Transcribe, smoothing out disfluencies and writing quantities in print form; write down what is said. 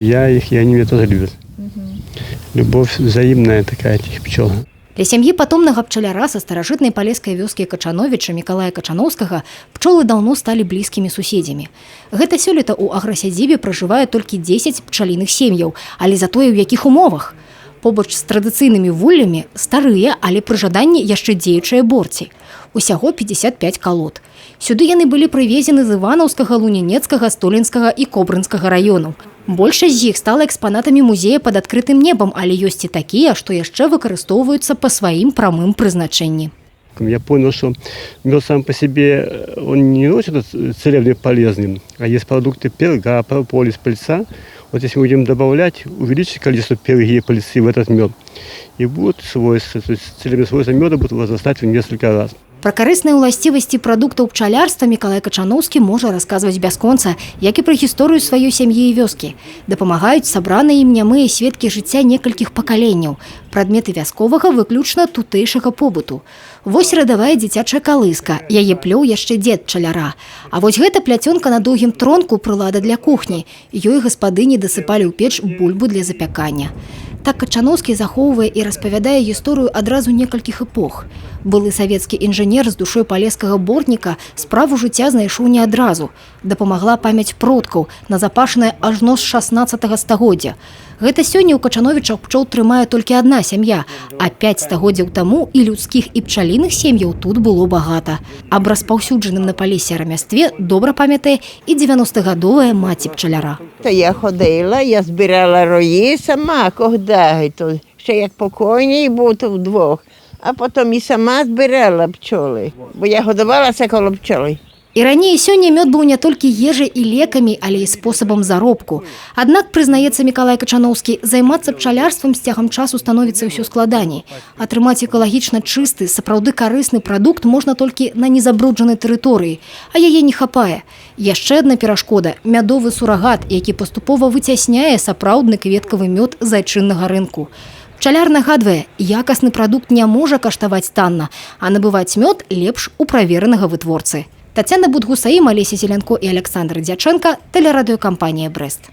И они меня тоже любят. Любовь взаимная такая этих пчел. Для сям'і патомнага пчаляра са старажытнай палескай вёскі Качановіча Мікалая Качаноўскага пчолы даўно сталі блізкімі суседзямі. Гэта сёлета ў аграсядзібе пражывае толькі 10 пчаліных сем'яў, але затое ў якіх умовах? Побач з традыцыйнымі вуллямі старыя, але пры жаданні яшчэ дзеючыя борці. Усяго 55 калод. Сюды яны былі прывезены з Іванаўскага, Лунінецкага, Столінскага і Кобрынскага раёнаў. Большасць з іх стала экспанатамі музея пад адкрытым небам, але ёсць і такія, што яшчэ выкарыстоўваюцца па сваім прамым прызначэнні. Я понял, что мед сам по себе, он не носит целебный полезным, а есть продукты пирога, прополис, пыльца. Вот если мы будем добавлять, увеличить количество пироги и пыльцы в этот мед, и будут свойства, то есть целебные свойства меда будут возрастать в несколько раз. Пра карысныя ўласцівасці прадуктаў пчалярства Мікалай Качаноўскі можа расказваць бясконца, як і пра гісторыю сваёй сям'і і вёскі. Дапамагаюць сабраныя ім нямыя сведкі жыцця некалькіх пакаленняў, прадметы вясковага выключна тутэйшага побыту. Вось радавая дзіцячая калыска, яе плёў яшчэ дзед пчаляра. А вось гэта пляцёнка на доўгім тронку прылада для кухні. Ёй гаспадыні дасыпалі ў печ бульбу для запякання. Так Качаноўскі захоўвае і распавядае гісторыю адразу некалькіх эпох. Былы савецкі інжынер з душой палескага бортніка справу жыцця знайшоў не адразу. Дапамагла памяць продкаў, назапашаная ажно з 16 стагоддзя. Гэта сёння ў Качановічах пчол трымае толькі адна сям'я, а 5 стагоддзяў таму і людскіх, і пчаліных сем'яў тут было багата. Аб распаўсюджаным на палесе рамястве добра памятае і 90-гадовая маці пчаляра. Я ходила, я збирала рої сама, то ще як покойний був то вдвох, а потім і сама збирала пчоли, бо я годувалася коло пчоли. І раней і сёння мёд быў не толькі ежай і лекамі, але і спосабам заробку. Аднак, прызнаецца Мікалай Качаноўскі, займацца пчалярствам з цягам часу становіцца ўсё складаней. Атрымаць экалагічна чысты, сапраўды карысны прадукт можна толькі на незабруджанай тэрыторыі, а яе не хапае. Яшчэ адна перашкода – мядовы сурагат, які паступова выцясняе сапраўдны кветкавы мёд з айчыннага рынку. Пчаляр нагадвае, якасны прадукт не можа каштаваць танна, а набываць мёд лепш у праверанага вытворцы. Тацяна Будгусаім, Алеся Зелянко і Александр Дзячэнка, тэлерадыёкампанія «Брэст».